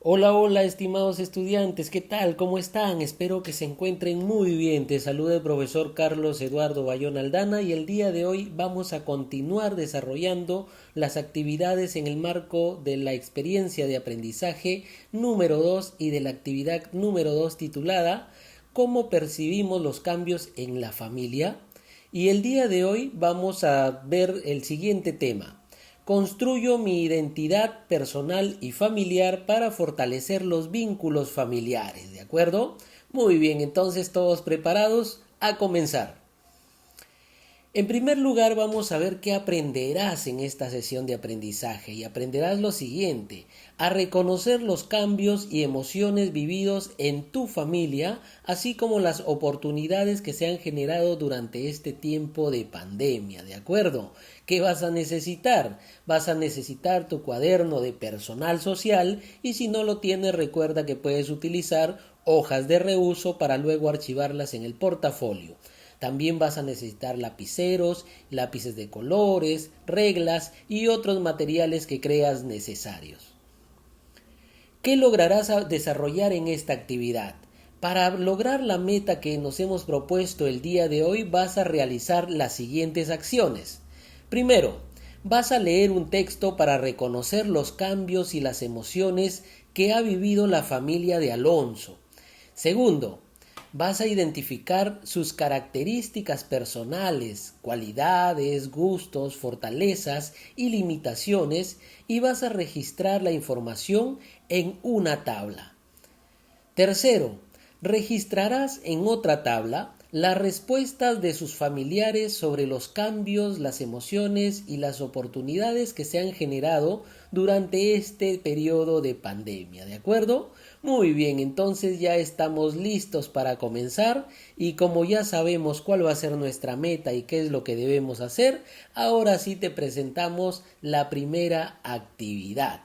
Hola, hola, estimados estudiantes, ¿qué tal? ¿Cómo están? Espero que se encuentren muy bien. Te saluda el profesor Carlos Eduardo Bayón Aldana y el día de hoy vamos a continuar desarrollando las actividades en el marco de la experiencia de aprendizaje número 2 y de la actividad número 2 titulada ¿Cómo percibimos los cambios en la familia? Y el día de hoy vamos a ver el siguiente tema. Construyo mi identidad personal y familiar para fortalecer los vínculos familiares, ¿de acuerdo? Muy bien, entonces todos preparados a comenzar. En primer lugar, vamos a ver qué aprenderás en esta sesión de aprendizaje y aprenderás lo siguiente, a reconocer los cambios y emociones vividos en tu familia, así como las oportunidades que se han generado durante este tiempo de pandemia, ¿de acuerdo? ¿Qué vas a necesitar? Vas a necesitar tu cuaderno de personal social y si no lo tienes, recuerda que puedes utilizar hojas de reuso para luego archivarlas en el portafolio. También vas a necesitar lapiceros, lápices de colores, reglas y otros materiales que creas necesarios. ¿Qué lograrás desarrollar en esta actividad? Para lograr la meta que nos hemos propuesto el día de hoy vas a realizar las siguientes acciones. Primero, vas a leer un texto para reconocer los cambios y las emociones que ha vivido la familia de Alonso. Segundo, vas a identificar sus características personales, cualidades, gustos, fortalezas y limitaciones y vas a registrar la información en una tabla. Tercero, registrarás en otra tabla las respuestas de sus familiares sobre los cambios, las emociones y las oportunidades que se han generado durante este periodo de pandemia, ¿de acuerdo? Muy bien, entonces ya estamos listos para comenzar y como ya sabemos cuál va a ser nuestra meta y qué es lo que debemos hacer, ahora sí te presentamos la primera actividad.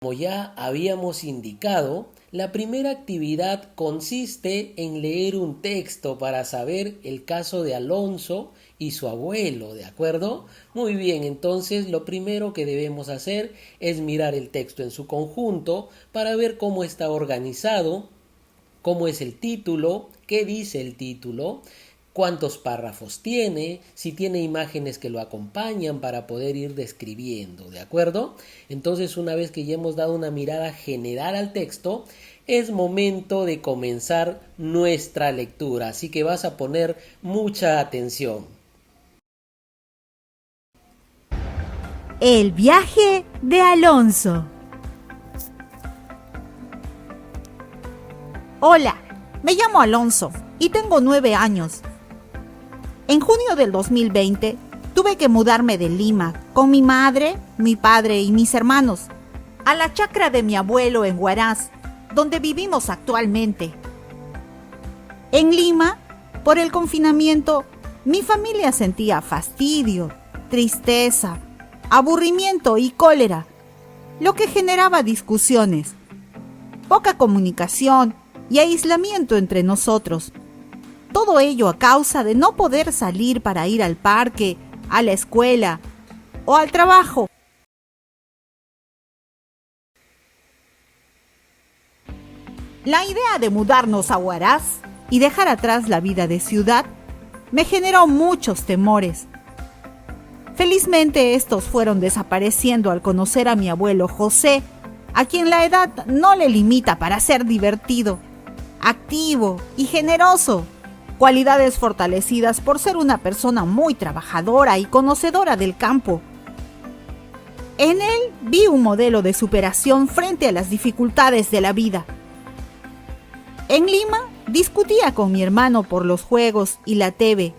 Como ya habíamos indicado, la primera actividad consiste en leer un texto para saber el caso de Alonso y su abuelo, ¿de acuerdo? Muy bien, entonces lo primero que debemos hacer es mirar el texto en su conjunto para ver cómo está organizado, cómo es el título, qué dice el título, cuántos párrafos tiene, si tiene imágenes que lo acompañan para poder ir describiendo, ¿de acuerdo? Entonces, una vez que ya hemos dado una mirada general al texto, es momento de comenzar nuestra lectura, así que vas a poner mucha atención. El viaje de Alonso. Hola, me llamo Alonso y tengo 9 años. En junio del 2020 tuve que mudarme de Lima con mi madre, mi padre y mis hermanos a la chacra de mi abuelo en Huaraz, donde vivimos actualmente. En Lima, por el confinamiento, mi familia sentía fastidio, tristeza, aburrimiento y cólera, lo que generaba discusiones, poca comunicación y aislamiento entre nosotros. Todo ello a causa de no poder salir para ir al parque, a la escuela o al trabajo. La idea de mudarnos a Huaraz y dejar atrás la vida de ciudad me generó muchos temores. Felizmente estos fueron desapareciendo al conocer a mi abuelo José, a quien la edad no le limita para ser divertido, activo y generoso, cualidades fortalecidas por ser una persona muy trabajadora y conocedora del campo. En él vi un modelo de superación frente a las dificultades de la vida. En Lima discutía con mi hermano por los juegos y la TV.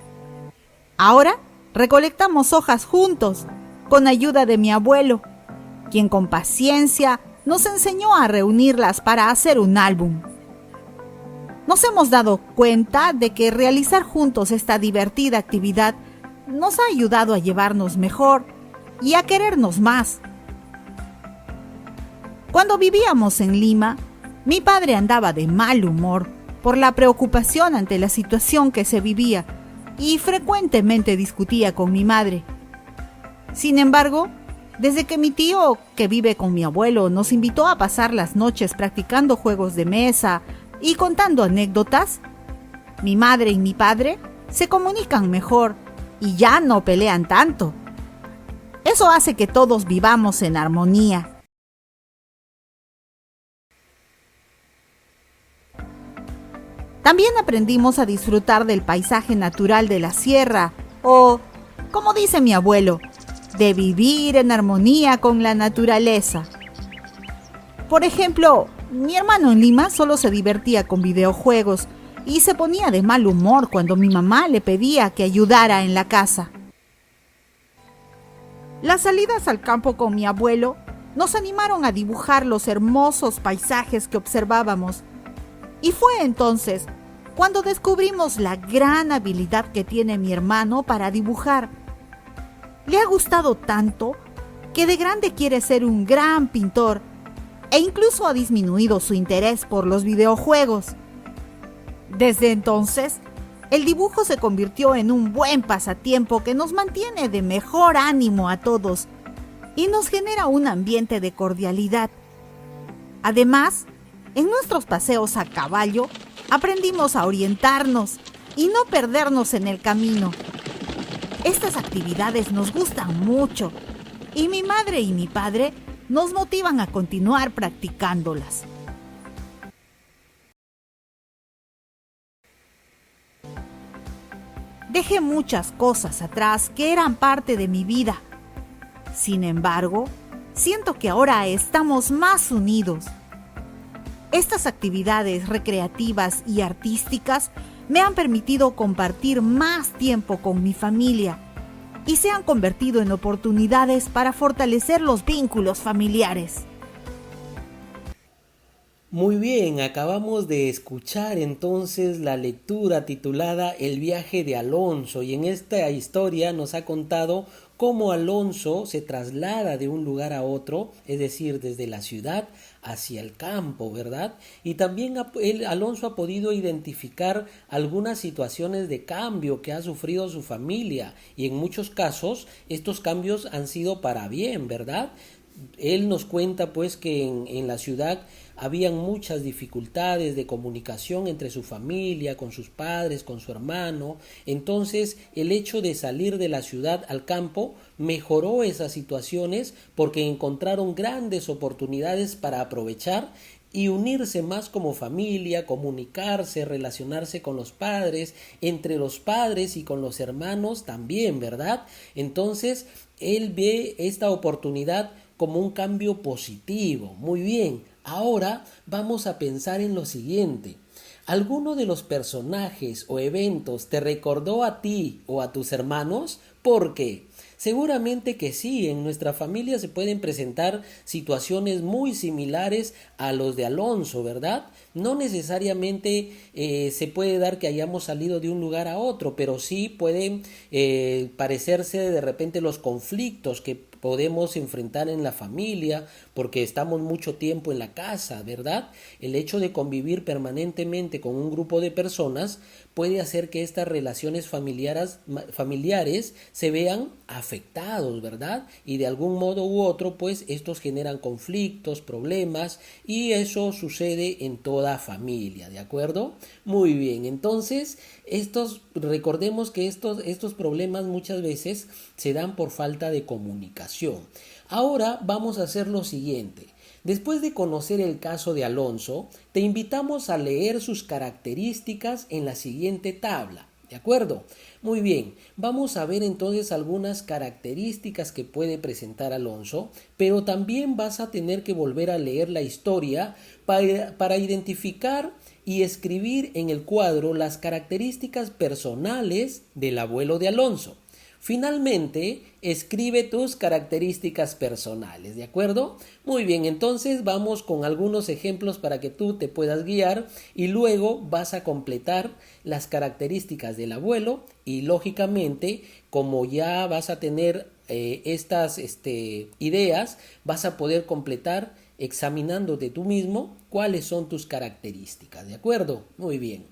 Ahora recolectamos hojas juntos, con ayuda de mi abuelo, quien con paciencia nos enseñó a reunirlas para hacer un álbum. Nos hemos dado cuenta de que realizar juntos esta divertida actividad nos ha ayudado a llevarnos mejor y a querernos más. Cuando vivíamos en Lima, mi padre andaba de mal humor por la preocupación ante la situación que se vivía y frecuentemente discutía con mi madre. Sin embargo, Desde que mi tío, que vive con mi abuelo, nos invitó a pasar las noches practicando juegos de mesa y contando anécdotas, mi madre y mi padre se comunican mejor y ya no pelean tanto. Eso hace que todos vivamos en armonía. También aprendimos a disfrutar del paisaje natural de la sierra o, como dice mi abuelo, de vivir en armonía con la naturaleza. Por ejemplo, mi hermano en Lima solo se divertía con videojuegos y se ponía de mal humor cuando mi mamá le pedía que ayudara en la casa. Las salidas al campo con mi abuelo nos animaron a dibujar los hermosos paisajes que observábamos. Y fue entonces cuando descubrimos la gran habilidad que tiene mi hermano para dibujar. Le ha gustado tanto que de grande quiere ser un gran pintor e incluso ha disminuido su interés por los videojuegos. Desde entonces, el dibujo se convirtió en un buen pasatiempo que nos mantiene de mejor ánimo a todos y nos genera un ambiente de cordialidad. Además, en nuestros paseos a caballo, aprendimos a orientarnos y no perdernos en el camino. Estas actividades nos gustan mucho y mi madre y mi padre nos motivan a continuar practicándolas. Dejé muchas cosas atrás que eran parte de mi vida. Sin embargo, siento que ahora estamos más unidos. Estas actividades recreativas y artísticas me han permitido compartir más tiempo con mi familia y se han convertido en oportunidades para fortalecer los vínculos familiares. Muy bien, acabamos de escuchar entonces la lectura titulada El viaje de Alonso, y en esta historia nos ha contado cómo Alonso se traslada de un lugar a otro, es decir, desde la ciudad hacia el campo, ¿verdad? Y también Alonso ha podido identificar algunas situaciones de cambio que ha sufrido su familia, y en muchos casos estos cambios han sido para bien, ¿verdad? Él nos cuenta pues que en la ciudad habían muchas dificultades de comunicación entre su familia, con sus padres, con su hermano. Entonces el hecho de salir de la ciudad al campo mejoró esas situaciones porque encontraron grandes oportunidades para aprovechar y unirse más como familia, comunicarse, relacionarse con los padres, entre los padres y con los hermanos también, ¿verdad? Entonces él ve esta oportunidad como un cambio positivo. Muy bien, ahora vamos a pensar en lo siguiente. ¿Alguno de los personajes o eventos te recordó a ti o a tus hermanos? ¿Por qué? Seguramente que sí, en nuestra familia se pueden presentar situaciones muy similares a los de Alonso, ¿verdad? No necesariamente se puede dar que hayamos salido de un lugar a otro, pero sí pueden parecerse de repente los conflictos que podemos enfrentar en la familia porque estamos mucho tiempo en la casa, ¿verdad? El hecho de convivir permanentemente con un grupo de personas puede hacer que estas relaciones familiares se vean afectados, ¿verdad? Y de algún modo u otro, pues estos generan conflictos, problemas, y eso sucede en toda familia, ¿de acuerdo? Muy bien, entonces recordemos que estos problemas muchas veces se dan por falta de comunicación. Ahora vamos a hacer lo siguiente. Después de conocer el caso de Alonso, te invitamos a leer sus características en la siguiente tabla, ¿de acuerdo? Muy bien, vamos a ver entonces algunas características que puede presentar Alonso, pero también vas a tener que volver a leer la historia para identificar y escribir en el cuadro las características personales del abuelo de Alonso. Finalmente, escribe tus características personales, ¿de acuerdo? Muy bien, entonces vamos con algunos ejemplos para que tú te puedas guiar y luego vas a completar las características del abuelo y lógicamente, como ya vas a tener estas ideas, vas a poder completar examinándote tú mismo cuáles son tus características, ¿de acuerdo? Muy bien.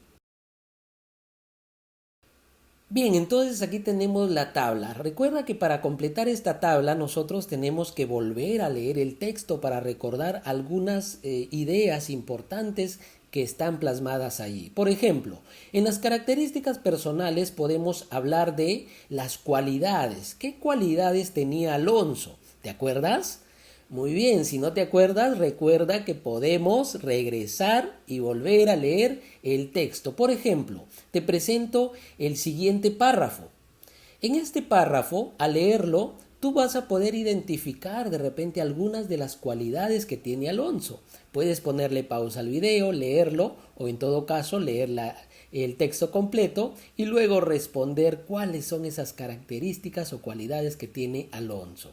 Bien, entonces aquí tenemos la tabla. Recuerda que para completar esta tabla nosotros tenemos que volver a leer el texto para recordar algunas ideas importantes que están plasmadas ahí. Por ejemplo, en las características personales podemos hablar de las cualidades. ¿Qué cualidades tenía Alonso? ¿Te acuerdas? Muy bien, si no te acuerdas, recuerda que podemos regresar y volver a leer el texto. Por ejemplo, te presento el siguiente párrafo. En este párrafo, al leerlo, tú vas a poder identificar de repente algunas de las cualidades que tiene Alonso. Puedes ponerle pausa al video, leerlo o en todo caso leer el texto completo y luego responder cuáles son esas características o cualidades que tiene Alonso.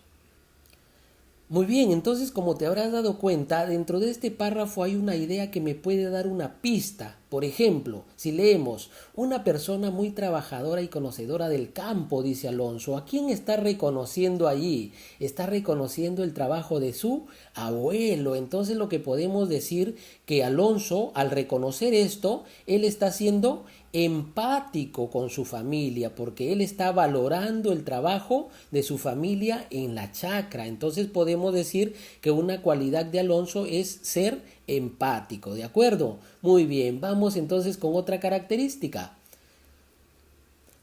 Muy bien, entonces como te habrás dado cuenta, dentro de este párrafo hay una idea que me puede dar una pista. Por ejemplo, si leemos, una persona muy trabajadora y conocedora del campo, dice Alonso, ¿a quién está reconociendo allí? Está reconociendo el trabajo de su abuelo. Entonces lo que podemos decir que Alonso, al reconocer esto, él está siendo empático con su familia porque él está valorando el trabajo de su familia en la chacra. Entonces podemos decir que una cualidad de Alonso es ser empático, ¿de acuerdo? Muy bien, vamos entonces con otra característica.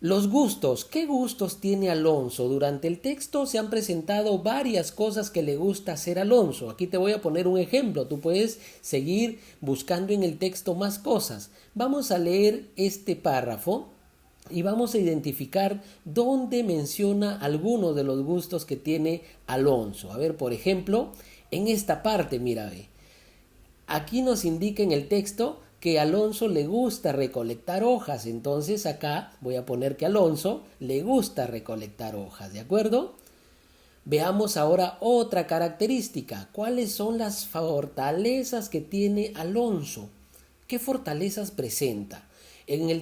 Los gustos. ¿Qué gustos tiene Alonso? Durante el texto se han presentado varias cosas que le gusta hacer a Alonso. Aquí te voy a poner un ejemplo. Tú puedes seguir buscando en el texto más cosas. Vamos a leer este párrafo y vamos a identificar dónde menciona algunos de los gustos que tiene Alonso. A ver, por ejemplo, en esta parte, mira, ve. Aquí nos indica en el texto que a Alonso le gusta recolectar hojas. Entonces acá voy a poner que a Alonso le gusta recolectar hojas, ¿de acuerdo? Veamos ahora otra característica. ¿Cuáles son las fortalezas que tiene Alonso? ¿Qué fortalezas presenta?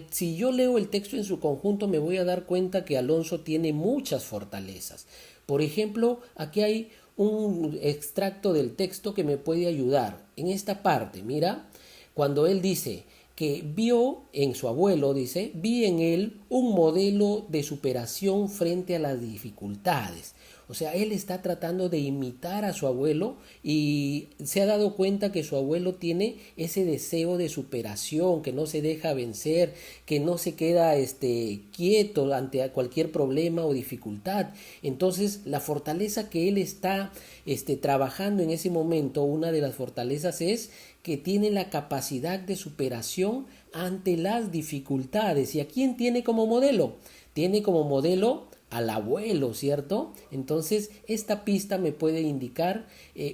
Si yo leo el texto en su conjunto me voy a dar cuenta que Alonso tiene muchas fortalezas. Por ejemplo, aquí hay un extracto del texto que me puede ayudar. En esta parte, mira, cuando él dice que vio en su abuelo, dice, vi en él un modelo de superación frente a las dificultades. O sea, él está tratando de imitar a su abuelo y se ha dado cuenta que su abuelo tiene ese deseo de superación, que no se deja vencer, que no se queda quieto ante cualquier problema o dificultad. Entonces, la fortaleza que él está trabajando en ese momento, una de las fortalezas es que tiene la capacidad de superación ante las dificultades. ¿Y a quién tiene como modelo? Tiene como modelo al abuelo, ¿cierto? Entonces, esta pista me puede indicar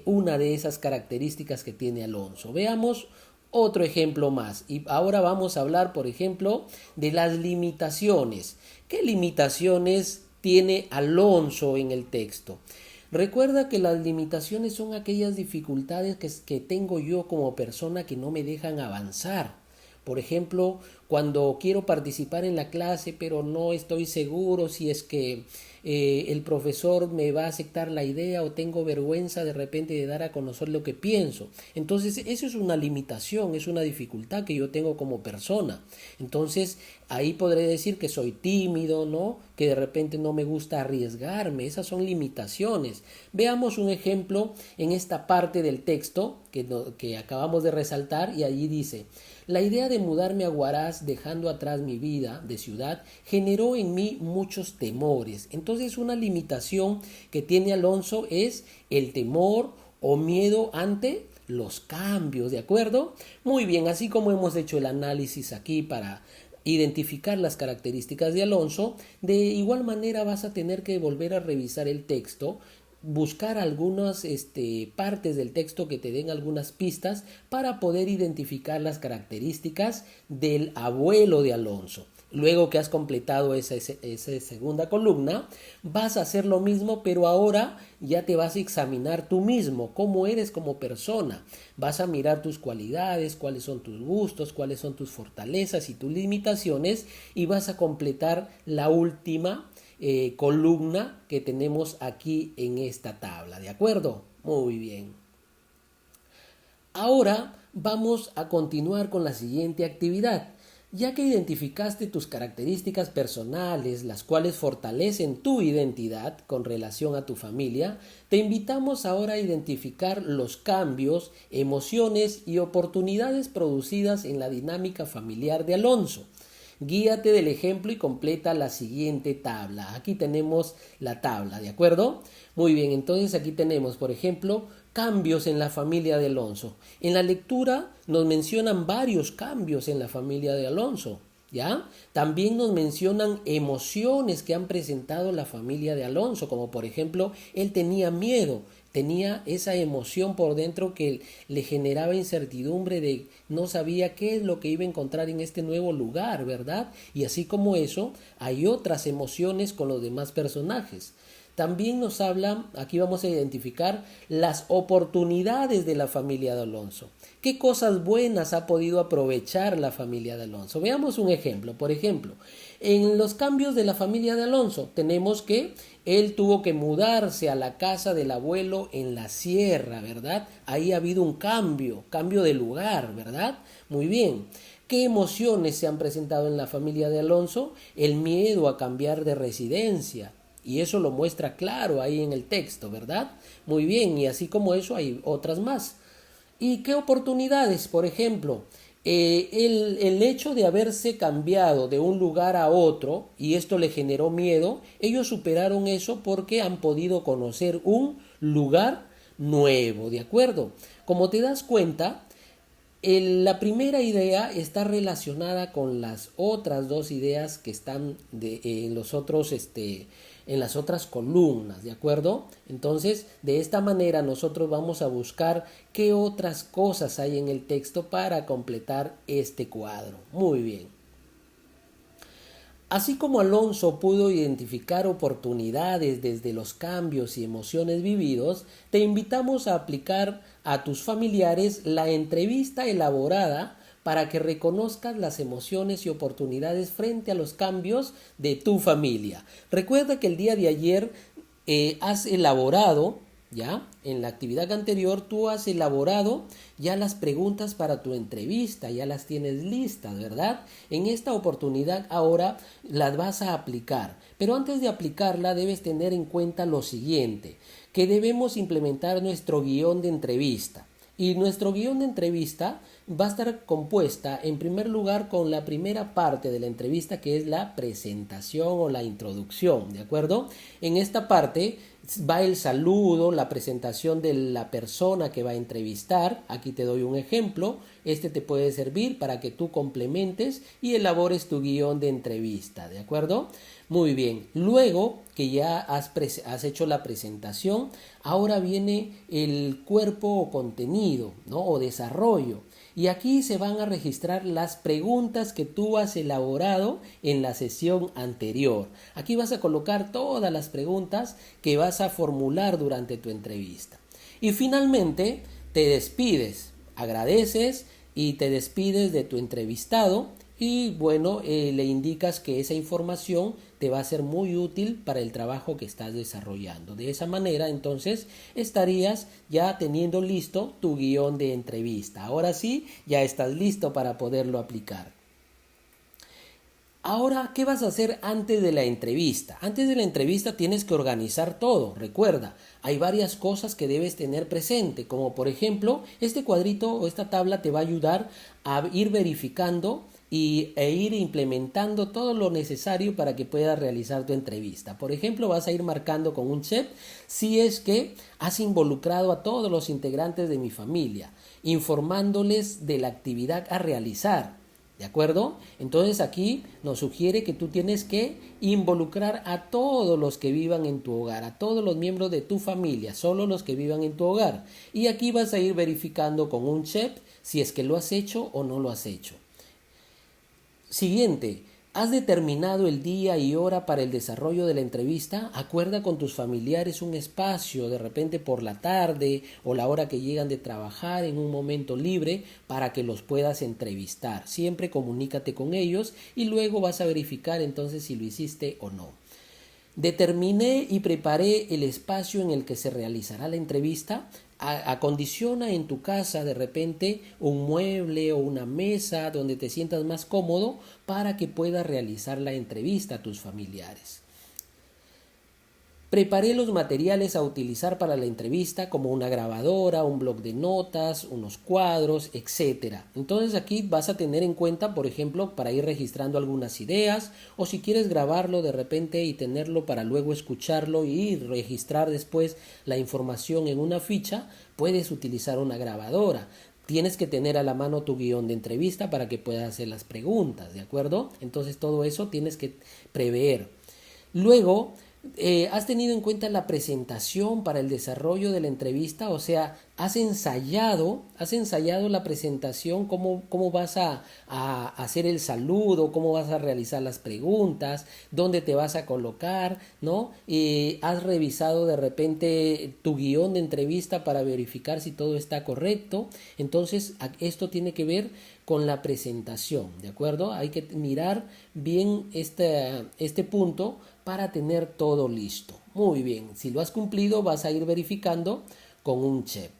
una de esas características que tiene Alonso. Veamos otro ejemplo más. Y ahora vamos a hablar, por ejemplo, de las limitaciones. ¿Qué limitaciones tiene Alonso en el texto? Recuerda que las limitaciones son aquellas dificultades que tengo yo como persona que no me dejan avanzar. Por ejemplo, cuando quiero participar en la clase, pero no estoy seguro si es que el profesor me va a aceptar la idea o tengo vergüenza de repente de dar a conocer lo que pienso. Entonces, eso es una limitación, es una dificultad que yo tengo como persona. Entonces, ahí podré decir que soy tímido, ¿no? Que de repente no me gusta arriesgarme. Esas son limitaciones. Veamos un ejemplo en esta parte del texto que acabamos de resaltar y allí dice: la idea de mudarme a Huaraz dejando atrás mi vida de ciudad generó en mí muchos temores. Entonces una limitación que tiene Alonso es el temor o miedo ante los cambios, ¿de acuerdo? Muy bien, así como hemos hecho el análisis aquí para identificar las características de Alonso, de igual manera vas a tener que volver a revisar el texto, buscar algunas partes del texto que te den algunas pistas para poder identificar las características del abuelo de Alonso. Luego que has completado esa segunda columna, vas a hacer lo mismo, pero ahora ya te vas a examinar tú mismo, cómo eres como persona. Vas a mirar tus cualidades, cuáles son tus gustos, cuáles son tus fortalezas y tus limitaciones, y vas a completar la última columna que tenemos aquí en esta tabla, ¿de acuerdo? Muy bien. Ahora vamos a continuar con la siguiente actividad. Ya que identificaste tus características personales, las cuales fortalecen tu identidad con relación a tu familia, te invitamos ahora a identificar los cambios, emociones y oportunidades producidas en la dinámica familiar de Alonso. Guíate del ejemplo y completa la siguiente tabla. Aquí tenemos la tabla, ¿de acuerdo? Muy bien, entonces aquí tenemos, por ejemplo, cambios en la familia de Alonso. En la lectura nos mencionan varios cambios en la familia de Alonso, ¿ya? También nos mencionan emociones que han presentado la familia de Alonso, como por ejemplo, él tenía miedo, tenía esa emoción por dentro que le generaba incertidumbre de no sabía qué es lo que iba a encontrar en este nuevo lugar, ¿verdad? Y así como eso, hay otras emociones con los demás personajes. También nos habla, aquí vamos a identificar las oportunidades de la familia de Alonso. ¿Qué cosas buenas ha podido aprovechar la familia de Alonso? Veamos un ejemplo. Por ejemplo, en los cambios de la familia de Alonso tenemos que él tuvo que mudarse a la casa del abuelo en la sierra, ¿verdad? Ahí ha habido un cambio de lugar, ¿verdad? Muy bien. ¿Qué emociones se han presentado en la familia de Alonso? El miedo a cambiar de residencia. Y eso lo muestra claro ahí en el texto, ¿verdad? Muy bien, y así como eso hay otras más. ¿Y qué oportunidades? Por ejemplo, el hecho de haberse cambiado de un lugar a otro y esto le generó miedo, ellos superaron eso porque han podido conocer un lugar nuevo, ¿de acuerdo? Como te das cuenta, la primera idea está relacionada con las otras dos ideas que están en los otros, en las otras columnas, ¿de acuerdo? Entonces, de esta manera nosotros vamos a buscar qué otras cosas hay en el texto para completar este cuadro. Muy bien. Así como Alonso pudo identificar oportunidades desde los cambios y emociones vividos, te invitamos a aplicar a tus familiares la entrevista elaborada para que reconozcas las emociones y oportunidades frente a los cambios de tu familia. Recuerda que el día de ayer has elaborado, ¿ya? En la actividad anterior tú has elaborado ya las preguntas para tu entrevista, ya las tienes listas, ¿verdad? En esta oportunidad ahora las vas a aplicar, pero antes de aplicarla debes tener en cuenta lo siguiente, que debemos implementar nuestro guión de entrevista. Y nuestro guión de entrevista va a estar compuesta en primer lugar con la primera parte de la entrevista, que es la presentación o la introducción, ¿de acuerdo? En esta parte va el saludo, la presentación de la persona que va a entrevistar. Aquí te doy un ejemplo. Este te puede servir para que tú complementes y elabores tu guión de entrevista, ¿de acuerdo? Muy bien. Luego que ya has hecho la presentación, ahora viene el cuerpo o contenido, ¿no? O desarrollo. Y aquí se van a registrar las preguntas que tú has elaborado en la sesión anterior. Aquí vas a colocar todas las preguntas que vas a formular durante tu entrevista. Y finalmente te despides, agradeces y te despides de tu entrevistado y bueno, le indicas que esa información te va a ser muy útil para el trabajo que estás desarrollando. De esa manera, entonces, estarías ya teniendo listo tu guión de entrevista. Ahora sí, ya estás listo para poderlo aplicar. Ahora, ¿qué vas a hacer antes de la entrevista? Antes de la entrevista tienes que organizar todo. Recuerda, hay varias cosas que debes tener presente, como por ejemplo, este cuadrito o esta tabla te va a ayudar a ir verificando e ir implementando todo lo necesario para que puedas realizar tu entrevista. Por ejemplo, vas a ir marcando con un check si es que has involucrado a todos los integrantes de mi familia, informándoles de la actividad a realizar. ¿De acuerdo? Entonces aquí nos sugiere que tú tienes que involucrar a todos los que vivan en tu hogar, a todos los miembros de tu familia, solo los que vivan en tu hogar. Y aquí vas a ir verificando con un check si es que lo has hecho o no lo has hecho. Siguiente, ¿has determinado el día y hora para el desarrollo de la entrevista? Acuerda con tus familiares un espacio, de repente por la tarde o la hora que llegan de trabajar en un momento libre para que los puedas entrevistar. Siempre comunícate con ellos y luego vas a verificar entonces si lo hiciste o no. Determiné y preparé el espacio en el que se realizará la entrevista. Acondiciona en tu casa de repente un mueble o una mesa donde te sientas más cómodo para que puedas realizar la entrevista a tus familiares. Preparé los materiales a utilizar para la entrevista como una grabadora, un bloc de notas, unos cuadros, etc. Entonces aquí vas a tener en cuenta, por ejemplo, para ir registrando algunas ideas o si quieres grabarlo de repente y tenerlo para luego escucharlo y registrar después la información en una ficha, puedes utilizar una grabadora. Tienes que tener a la mano tu guión de entrevista para que puedas hacer las preguntas, ¿de acuerdo? Entonces todo eso tienes que prever. Luego, ¿has tenido en cuenta la presentación para el desarrollo de la entrevista? O sea, ¿has ensayado la presentación? ¿Cómo vas a hacer el saludo? ¿Cómo vas a realizar las preguntas? ¿Dónde te vas a colocar? ¿No? ¿Has revisado de repente tu guión de entrevista para verificar si todo está correcto? Entonces, esto tiene que ver con la presentación, ¿de acuerdo? Hay que mirar bien este punto para tener todo listo. Muy bien, si lo has cumplido vas a ir verificando con un check.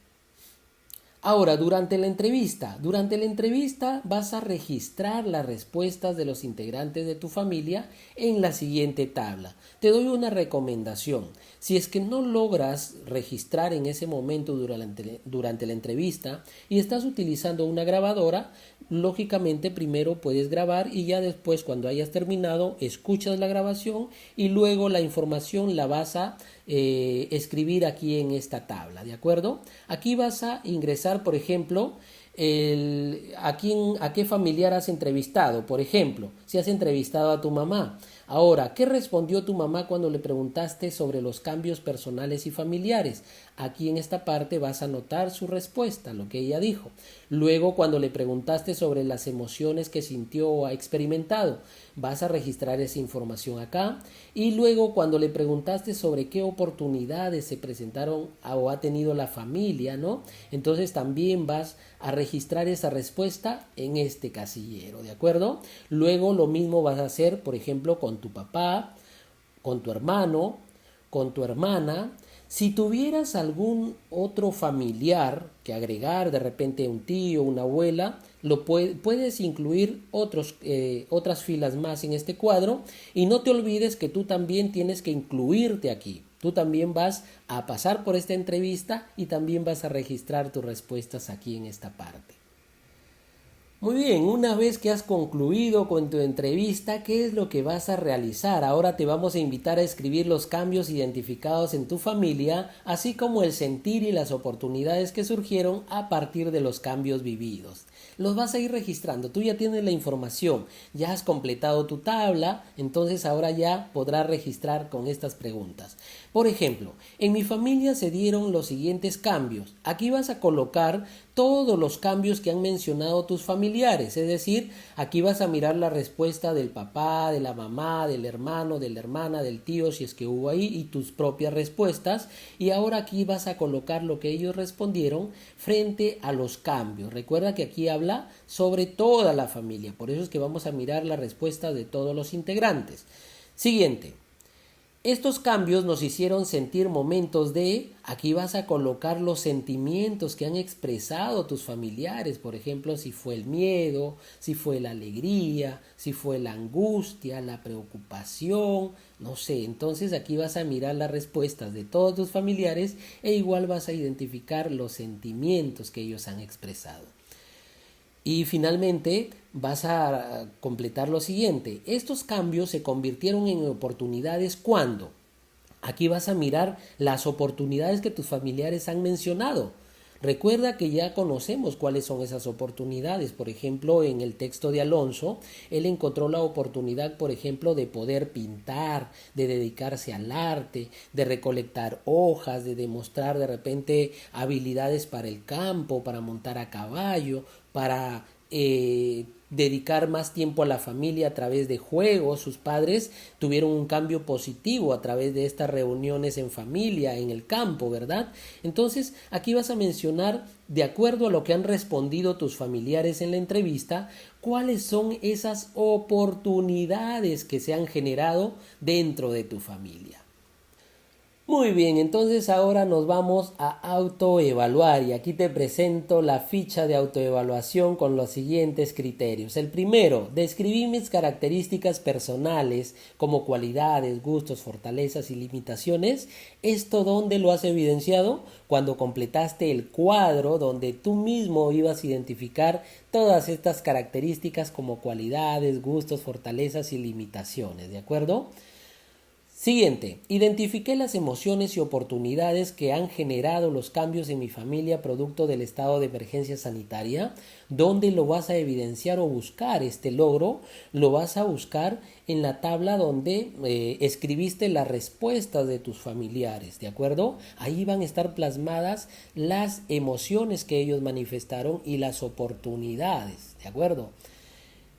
Ahora, durante la entrevista vas a registrar las respuestas de los integrantes de tu familia en la siguiente tabla. Te doy una recomendación. Si es que no logras registrar en ese momento durante la entrevista y estás utilizando una grabadora, lógicamente primero puedes grabar y ya después cuando hayas terminado escuchas la grabación y luego la información la vas a escribir aquí en esta tabla, ¿de acuerdo? Aquí vas a ingresar, por ejemplo, a qué familiar has entrevistado. Por ejemplo, si has entrevistado a tu mamá. Ahora, ¿qué respondió tu mamá cuando le preguntaste sobre los cambios personales y familiares? Aquí en esta parte vas a anotar su respuesta, lo que ella dijo. Luego, cuando le preguntaste sobre las emociones que sintió o ha experimentado, vas a registrar esa información acá. Y luego, cuando le preguntaste sobre qué oportunidades se presentaron o ha tenido la familia, ¿no? Entonces también vas a registrar esa respuesta en este casillero, ¿de acuerdo? Luego lo mismo vas a hacer, por ejemplo, con tu papá, con tu hermano, con tu hermana. Si tuvieras algún otro familiar que agregar, de repente un tío, una abuela, puedes incluir otras filas más en este cuadro y no te olvides que tú también tienes que incluirte aquí. Tú también vas a pasar por esta entrevista y también vas a registrar tus respuestas aquí en esta parte. Muy bien, una vez que has concluido con tu entrevista, ¿qué es lo que vas a realizar? Ahora te vamos a invitar a escribir los cambios identificados en tu familia, así como el sentir y las oportunidades que surgieron a partir de los cambios vividos. Los vas a ir registrando, tú ya tienes la información, ya has completado tu tabla, entonces ahora ya podrás registrar con estas preguntas. Por ejemplo, en mi familia se dieron los siguientes cambios. Aquí vas a colocar todos los cambios que han mencionado tus familiares, es decir, aquí vas a mirar la respuesta del papá, de la mamá, del hermano, de la hermana, del tío, si es que hubo ahí, y tus propias respuestas, y ahora aquí vas a colocar lo que ellos respondieron frente a los cambios. Recuerda que aquí habla sobre toda la familia, por eso es que vamos a mirar la respuesta de todos los integrantes. Siguiente. Estos cambios nos hicieron sentir momentos aquí vas a colocar los sentimientos que han expresado tus familiares, por ejemplo, si fue el miedo, si fue la alegría, si fue la angustia, la preocupación, no sé, entonces aquí vas a mirar las respuestas de todos tus familiares e igual vas a identificar los sentimientos que ellos han expresado. Y finalmente vas a completar lo siguiente. Estos cambios se convirtieron en oportunidades cuando. Aquí vas a mirar las oportunidades que tus familiares han mencionado. Recuerda que ya conocemos cuáles son esas oportunidades. Por ejemplo, en el texto de Alonso, él encontró la oportunidad, por ejemplo, de poder pintar, de dedicarse al arte, de recolectar hojas, de demostrar de repente habilidades para el campo, para montar a caballo, para dedicar más tiempo a la familia a través de juegos. Sus padres tuvieron un cambio positivo a través de estas reuniones en familia, en el campo, ¿verdad? Entonces, aquí vas a mencionar, de acuerdo a lo que han respondido tus familiares en la entrevista, cuáles son esas oportunidades que se han generado dentro de tu familia. Muy bien, entonces ahora nos vamos a autoevaluar y aquí te presento la ficha de autoevaluación con los siguientes criterios. El primero, describí mis características personales como cualidades, gustos, fortalezas y limitaciones. ¿Esto dónde lo has evidenciado? Cuando completaste el cuadro donde tú mismo ibas a identificar todas estas características como cualidades, gustos, fortalezas y limitaciones, ¿de acuerdo? Siguiente, identifiqué las emociones y oportunidades que han generado los cambios en mi familia producto del estado de emergencia sanitaria. ¿Dónde lo vas a evidenciar o buscar este logro? Lo vas a buscar en la tabla donde escribiste las respuestas de tus familiares, ¿de acuerdo? Ahí van a estar plasmadas las emociones que ellos manifestaron y las oportunidades, ¿de acuerdo?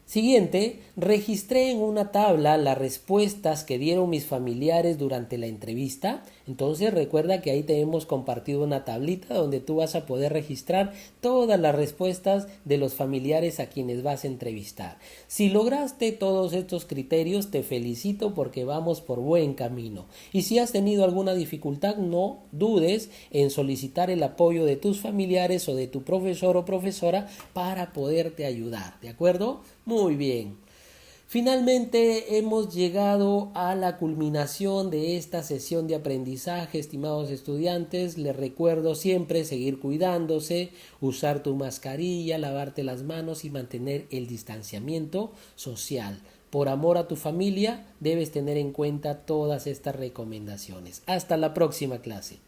Siguiente, registré en una tabla las respuestas que dieron mis familiares durante la entrevista. Entonces recuerda que ahí te hemos compartido una tablita donde tú vas a poder registrar todas las respuestas de los familiares a quienes vas a entrevistar. Si lograste todos estos criterios, te felicito porque vamos por buen camino. Y si has tenido alguna dificultad, no dudes en solicitar el apoyo de tus familiares o de tu profesor o profesora para poderte ayudar, ¿de acuerdo? Muy bien. Finalmente hemos llegado a la culminación de esta sesión de aprendizaje, estimados estudiantes. Les recuerdo siempre seguir cuidándose, usar tu mascarilla, lavarte las manos y mantener el distanciamiento social. Por amor a tu familia, debes tener en cuenta todas estas recomendaciones. Hasta la próxima clase.